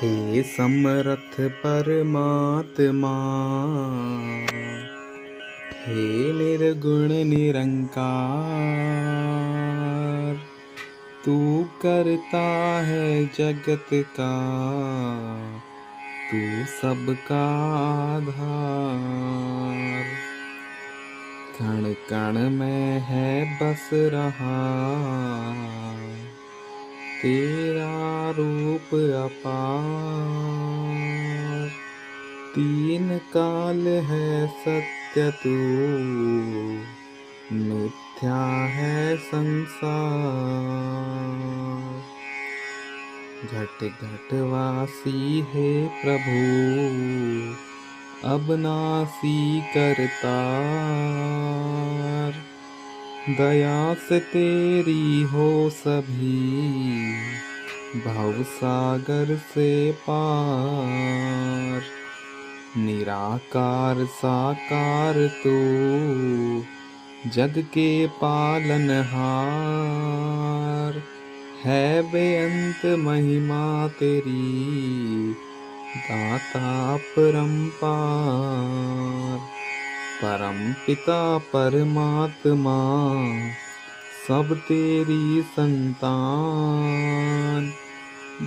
हे समर्थ परमात्मा, हे निर्गुण निरंकार, तू करता है जगत का, तू सबका आधार। कण कण में है बस रहा तेरा रूप अपार। तीन काल है सत्य तू, मिथ्या है संसार। घट घट वासी है प्रभु, अबनासी करतार। दया से तेरी हो सभी, भवसागर से पार। निराकार साकार तू, जग के पालनहार। है बेअंत महिमा तेरी, दाता परम्पार। परम पिता परमात्मा, सब तेरी संतान।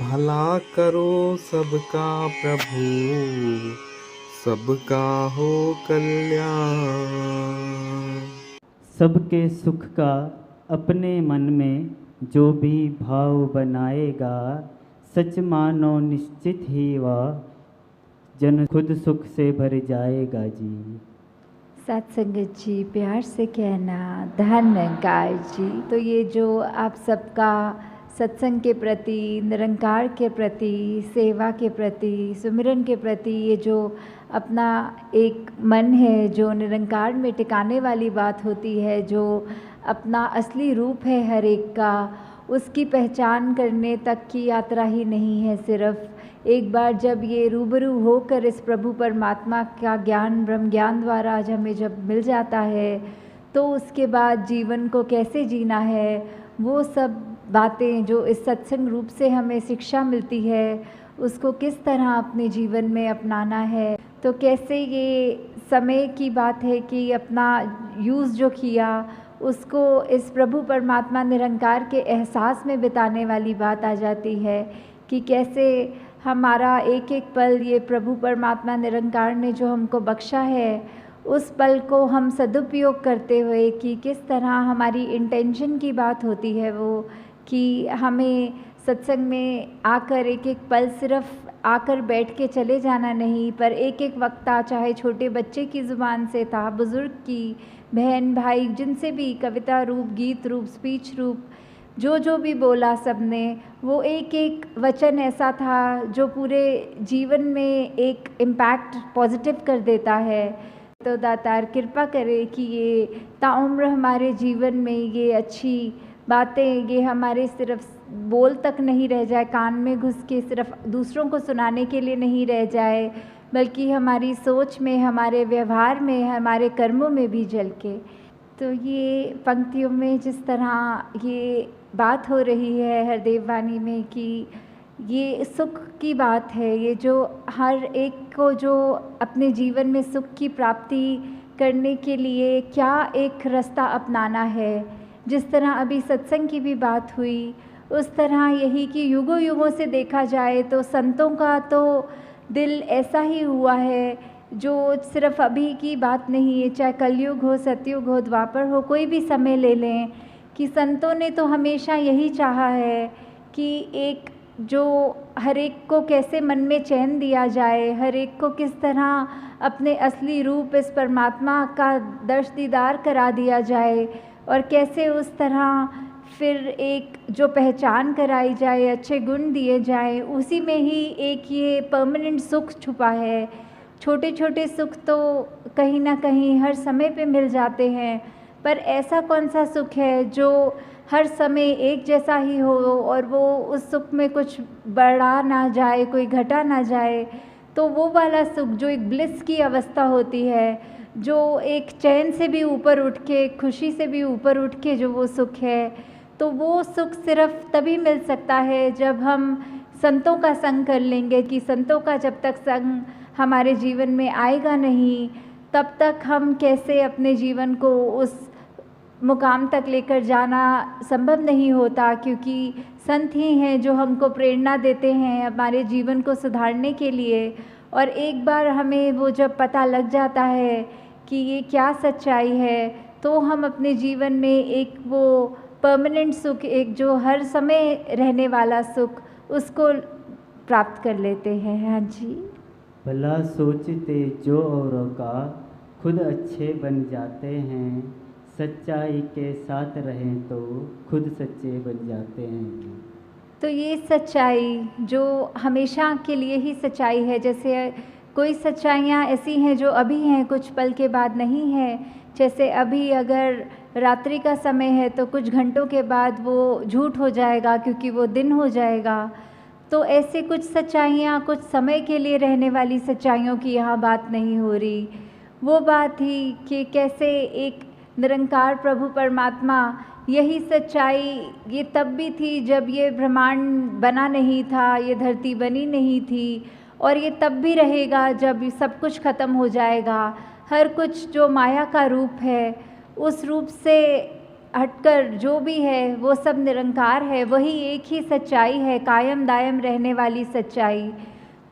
भला करो सबका प्रभु, सबका हो कल्याण। सबके सुख का अपने मन में जो भी भाव बनाएगा, सच मानो निश्चित ही वह जन खुद सुख से भर जाएगा जी। सत्संगत जी प्यार से कहना धन्यकार जी। तो ये जो आप सबका सत्संग के प्रति, निरंकार के प्रति, सेवा के प्रति, सुमिरन के प्रति ये जो अपना एक मन है, जो निरंकार में टिकाने वाली बात होती है, जो अपना असली रूप है हर एक का, उसकी पहचान करने तक की यात्रा ही नहीं है सिर्फ। एक बार जब ये रूबरू होकर इस प्रभु परमात्मा का ज्ञान, ब्रह्म ज्ञान द्वारा आज हमें जब मिल जाता है, तो उसके बाद जीवन को कैसे जीना है, वो सब बातें जो इस सत्संग रूप से हमें शिक्षा मिलती है, उसको किस तरह अपने जीवन में अपनाना है। तो कैसे ये समय की बात है कि अपना यूज़ जो किया उसको इस प्रभु परमात्मा निरंकार के एहसास में बिताने वाली बात आ जाती है कि कैसे हमारा एक एक पल ये प्रभु परमात्मा निरंकार ने जो हमको बख्शा है, उस पल को हम सदुपयोग करते हुए कि किस तरह हमारी इंटेंशन की बात होती है वो कि हमें सत्संग में आकर एक एक पल सिर्फ आकर बैठ के चले जाना नहीं, पर एक एक वक्ता चाहे छोटे बच्चे की ज़ुबान से था, बुज़ुर्ग की, बहन भाई जिनसे भी कविता रूप, गीत रूप, स्पीच रूप, जो भी बोला सबने, वो एक एक वचन ऐसा था जो पूरे जीवन में एक इम्पैक्ट पॉजिटिव कर देता है। तो दातार कृपा करे कि ये ताउम्र हमारे जीवन में ये अच्छी बातें, ये हमारे सिर्फ बोल तक नहीं रह जाए, कान में घुस के सिर्फ दूसरों को सुनाने के लिए नहीं रह जाए, बल्कि हमारी सोच में, हमारे व्यवहार में, हमारे कर्मों में भी झलके। तो ये पंक्तियों में जिस तरह ये बात हो रही है हरदेव वाणी में कि ये सुख की बात है, ये जो हर एक को जो अपने जीवन में सुख की प्राप्ति करने के लिए क्या एक रास्ता अपनाना है। जिस तरह अभी सत्संग की भी बात हुई, उस तरह यही कि युगों युगों से देखा जाए तो संतों का तो दिल ऐसा ही हुआ है जो सिर्फ अभी की बात नहीं है, चाहे कलयुग हो, सतयुग हो, द्वापर हो, कोई भी समय ले लें, कि संतों ने तो हमेशा यही चाहा है कि एक जो हर एक को कैसे मन में चैन दिया जाए, हर एक को किस तरह अपने असली रूप इस परमात्मा का दर्श दीदार करा दिया जाए, और कैसे उस तरह फिर एक जो पहचान कराई जाए, अच्छे गुण दिए जाए, उसी में ही एक ये परमानेंट सुख छुपा है। छोटे छोटे सुख तो कहीं ना कहीं हर समय पे मिल जाते हैं, पर ऐसा कौन सा सुख है जो हर समय एक जैसा ही हो और वो उस सुख में कुछ बढ़ा ना जाए, कोई घटा ना जाए। तो वो वाला सुख जो एक ब्लिस की अवस्था होती है, जो एक चैन से भी ऊपर उठ के, खुशी से भी ऊपर उठ के जो वो सुख है, तो वो सुख सिर्फ तभी मिल सकता है जब हम संतों का संग कर लेंगे कि संतों का जब तक संग हमारे जीवन में आएगा नहीं, तब तक हम कैसे अपने जीवन को उस मुकाम तक लेकर जाना संभव नहीं होता, क्योंकि संत ही हैं जो हमको प्रेरणा देते हैं हमारे जीवन को सुधारने के लिए। और एक बार हमें वो जब पता लग जाता है कि ये क्या सच्चाई है, तो हम अपने जीवन में एक वो परमानेंट सुख, एक जो हर समय रहने वाला सुख, उसको प्राप्त कर लेते हैं। हाँ जी। भला सोचते जो औरों का खुद अच्छे बन जाते हैं, सच्चाई के साथ रहें तो खुद सच्चे बन जाते हैं। तो ये सच्चाई जो हमेशा के लिए ही सच्चाई है, जैसे कोई सच्चाइयाँ ऐसी हैं जो अभी हैं, कुछ पल के बाद नहीं है। जैसे अभी अगर रात्रि का समय है तो कुछ घंटों के बाद वो झूठ हो जाएगा, क्योंकि वो दिन हो जाएगा। तो ऐसे कुछ सच्चाइयाँ कुछ समय के लिए रहने वाली सच्चाइयों की यहाँ बात नहीं हो रही। वो बात ही कि कैसे एक निरंकार प्रभु परमात्मा, यही सच्चाई ये तब भी थी जब ये ब्रह्मांड बना नहीं था, ये धरती बनी नहीं थी, और ये तब भी रहेगा जब सब कुछ ख़त्म हो जाएगा। हर कुछ जो माया का रूप है, उस रूप से हटकर जो भी है वो सब निरंकार है, वही एक ही सच्चाई है, कायम दायम रहने वाली सच्चाई।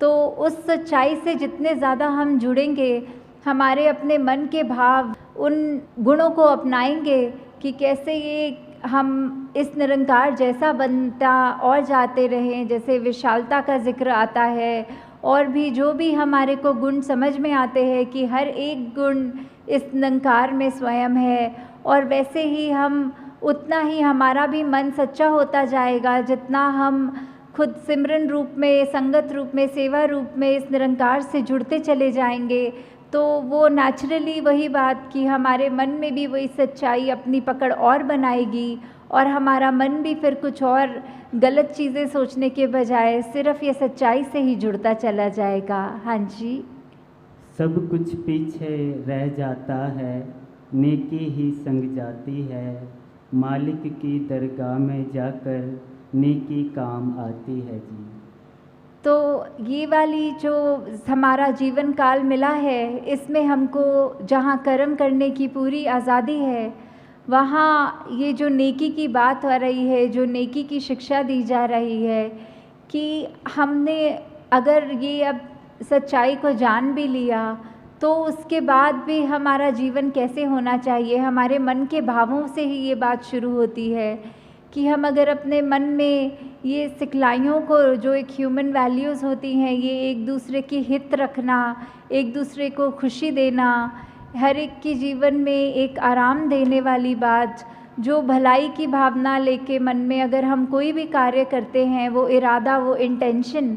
तो उस सच्चाई से जितने ज़्यादा हम जुड़ेंगे, हमारे अपने मन के भाव उन गुणों को अपनाएंगे कि कैसे ये हम इस निरंकार जैसा बनता और जाते रहें। जैसे विशालता का जिक्र आता है, और भी जो भी हमारे को गुण समझ में आते हैं कि हर एक गुण इस निरंकार में स्वयं है, और वैसे ही हम उतना ही हमारा भी मन सच्चा होता जाएगा जितना हम खुद सिमरन रूप में, संगत रूप में, सेवा रूप में इस निरंकार से जुड़ते चले जाएंगे। तो वो नेचुरली वही बात कि हमारे मन में भी वही सच्चाई अपनी पकड़ और बनाएगी, और हमारा मन भी फिर कुछ और गलत चीज़ें सोचने के बजाय सिर्फ ये सच्चाई से ही जुड़ता चला जाएगा। हाँ जी। सब कुछ पीछे रह जाता है, नेकी ही संग जाती है, मालिक की दरगाह में जाकर नेकी काम आती है जी। तो ये वाली जो हमारा जीवन काल मिला है, इसमें हमको जहाँ कर्म करने की पूरी आज़ादी है, वहाँ ये जो नेकी की बात हो रही है, जो नेकी की शिक्षा दी जा रही है कि हमने अगर ये अब सच्चाई को जान भी लिया, तो उसके बाद भी हमारा जीवन कैसे होना चाहिए, हमारे मन के भावों से ही ये बात शुरू होती है कि हम अगर अपने मन में ये सिखलाइयों को, जो एक ह्यूमन वैल्यूज़ होती हैं, ये एक दूसरे की हित रखना, एक दूसरे को खुशी देना, हर एक की जीवन में एक आराम देने वाली बात, जो भलाई की भावना लेके मन में अगर हम कोई भी कार्य करते हैं, वो इरादा, वो इंटेंशन,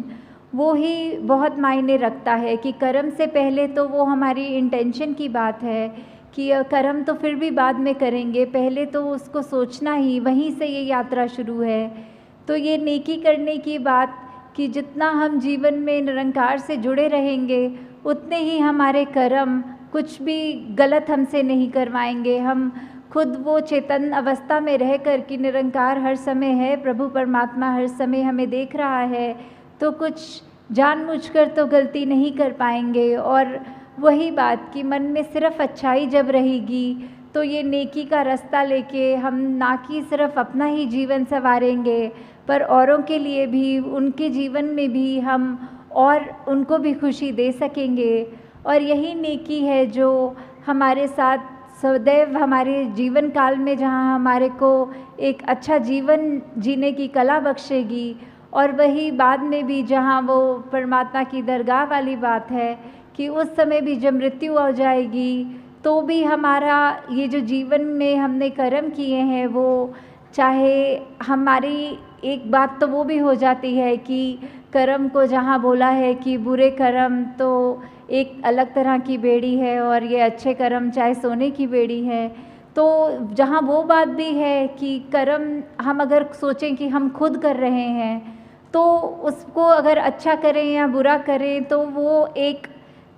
वो ही बहुत मायने रखता है। कि कर्म से पहले तो वो हमारी इंटेंशन की बात है कि कर्म तो फिर भी बाद में करेंगे, पहले तो उसको सोचना ही, वहीं से ये यात्रा शुरू है। तो ये नेकी करने की बात कि जितना हम जीवन में निरंकार से जुड़े रहेंगे, उतने ही हमारे कर्म कुछ भी गलत हमसे नहीं करवाएंगे। हम खुद वो चेतन अवस्था में रह कर कि निरंकार हर समय है, प्रभु परमात्मा हर समय हमें देख रहा है, तो कुछ जानबूझकर तो गलती नहीं कर पाएंगे। और वही बात कि मन में सिर्फ अच्छाई जब रहेगी, तो ये नेकी का रास्ता लेके हम ना कि सिर्फ अपना ही जीवन संवारेंगे, पर औरों के लिए भी, उनके जीवन में भी हम और उनको भी खुशी दे सकेंगे। और यही नेकी है जो हमारे साथ सदैव हमारे जीवन काल में, जहाँ हमारे को एक अच्छा जीवन जीने की कला बख्शेगी, और वही बाद में भी जहाँ वो परमात्मा की दरगाह वाली बात है कि उस समय भी जब मृत्यु हो जाएगी, तो भी हमारा ये जो जीवन में हमने कर्म किए हैं, वो चाहे हमारी एक बात तो वो भी हो जाती है कि कर्म को जहाँ बोला है कि बुरे कर्म तो एक अलग तरह की बेड़ी है, और ये अच्छे कर्म चाहे सोने की बेड़ी है। तो जहाँ वो बात भी है कि कर्म हम अगर सोचें कि हम खुद कर रहे हैं, तो उसको अगर अच्छा करें या बुरा करें, तो वो एक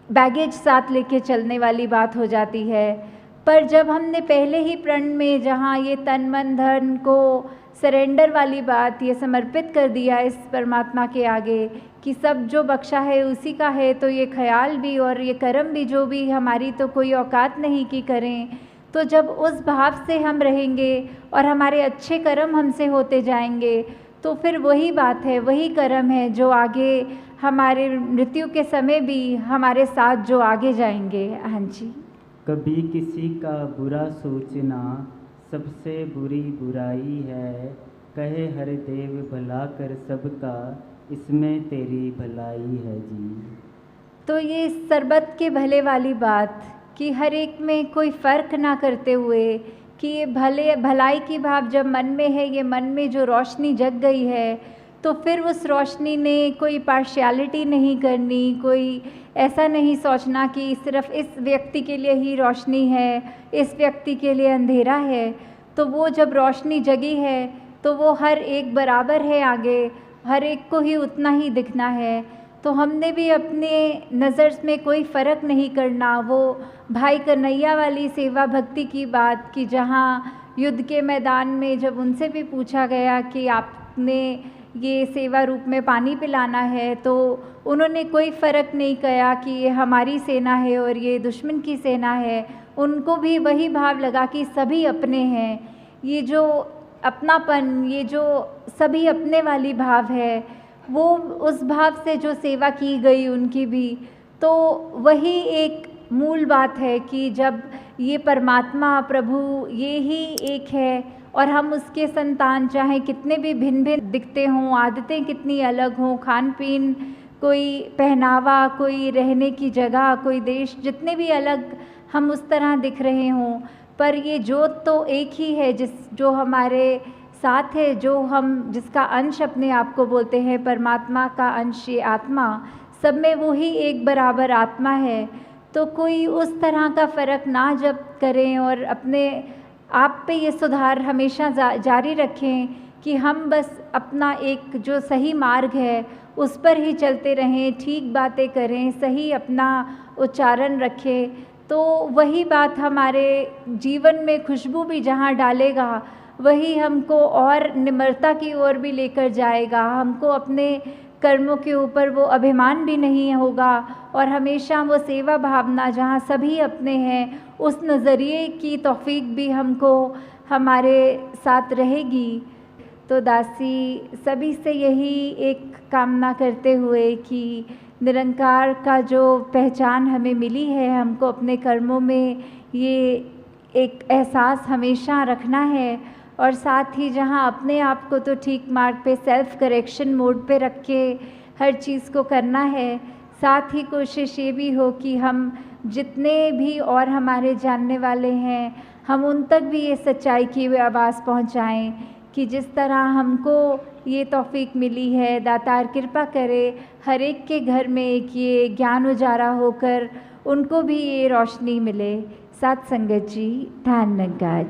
बैगेज साथ लेके चलने वाली बात हो जाती है। पर जब हमने पहले ही प्रण में जहाँ ये तन मन धन को सरेंडर वाली बात ये समर्पित कर दिया इस परमात्मा के आगे कि सब जो बख्शा है उसी का है, तो ये ख्याल भी और ये कर्म भी जो भी हमारी तो कोई औकात नहीं कि करें। तो जब उस भाव से हम रहेंगे और हमारे अच्छे कर्म हमसे होते जाएंगे, तो फिर वही बात है, वही कर्म है जो आगे हमारे मृत्यु के समय भी हमारे साथ जो आगे जाएंगे। हाँ जी। कभी किसी का बुरा सोचना सबसे बुरी बुराई है, कहे हर देव भला कर सबका, इसमें तेरी भलाई है जी। तो ये सरबत के भले वाली बात कि हर एक में कोई फ़र्क ना करते हुए कि ये भलाई की भाव जब मन में है, ये मन में जो रोशनी जग गई है, तो फिर उस रोशनी ने कोई पार्शियलिटी नहीं करनी, कोई ऐसा नहीं सोचना कि सिर्फ इस व्यक्ति के लिए ही रोशनी है, इस व्यक्ति के लिए अंधेरा है। तो वो जब रोशनी जगी है तो वो हर एक बराबर है, आगे हर एक को ही उतना ही दिखना है। तो हमने भी अपने नज़र में कोई फ़र्क नहीं करना। वो भाई कन्हैया वाली सेवा भक्ति की बात कि जहाँ युद्ध के मैदान में जब उनसे भी पूछा गया कि आपने ये सेवा रूप में पानी पिलाना है, तो उन्होंने कोई फ़र्क नहीं किया कि ये हमारी सेना है और ये दुश्मन की सेना है। उनको भी वही भाव लगा कि सभी अपने हैं। ये जो अपनापन, ये जो सभी अपने वाली भाव है, वो उस भाव से जो सेवा की गई उनकी भी, तो वही एक मूल बात है कि जब ये परमात्मा प्रभु ये ही एक है और हम उसके संतान, चाहे कितने भी भिन्न भिन्न दिखते हों, आदतें कितनी अलग हों, खान पीन, कोई पहनावा, कोई रहने की जगह, कोई देश, जितने भी अलग हम उस तरह दिख रहे हों, पर ये जोत तो एक ही है जो हमारे साथ है, जो हम जिसका अंश अपने आप को बोलते हैं, परमात्मा का अंश ये आत्मा, सब में वो ही एक बराबर आत्मा है। तो कोई उस तरह का फ़र्क ना जब करें और अपने आप पे ये सुधार हमेशा जारी रखें कि हम बस अपना एक जो सही मार्ग है उस पर ही चलते रहें, ठीक बातें करें, सही अपना उच्चारण रखें, तो वही बात हमारे जीवन में खुशबू भी जहाँ डालेगा वही हमको और निम्रता की ओर भी लेकर जाएगा। हमको अपने कर्मों के ऊपर वो अभिमान भी नहीं होगा और हमेशा वो सेवा भावना जहाँ सभी अपने हैं उस नज़रिए की तौफीक भी हमको हमारे साथ रहेगी। तो दासी सभी से यही एक कामना करते हुए कि निरंकार का जो पहचान हमें मिली है, हमको अपने कर्मों में ये एक एहसास हमेशा रखना है और साथ ही जहाँ अपने आप को तो ठीक मार्ग पे सेल्फ करेक्शन मोड पे रख के हर चीज़ को करना है, साथ ही कोशिश ये भी हो कि हम जितने भी और हमारे जानने वाले हैं हम उन तक भी ये सच्चाई की आवाज़ पहुँचाएँ कि जिस तरह हमको ये तौफीक मिली है, दातार कृपा करे हर एक के घर में एक ये ज्ञान उजारा होकर उनको भी ये रोशनी मिले। सत्संगत जी, धन्यवाद।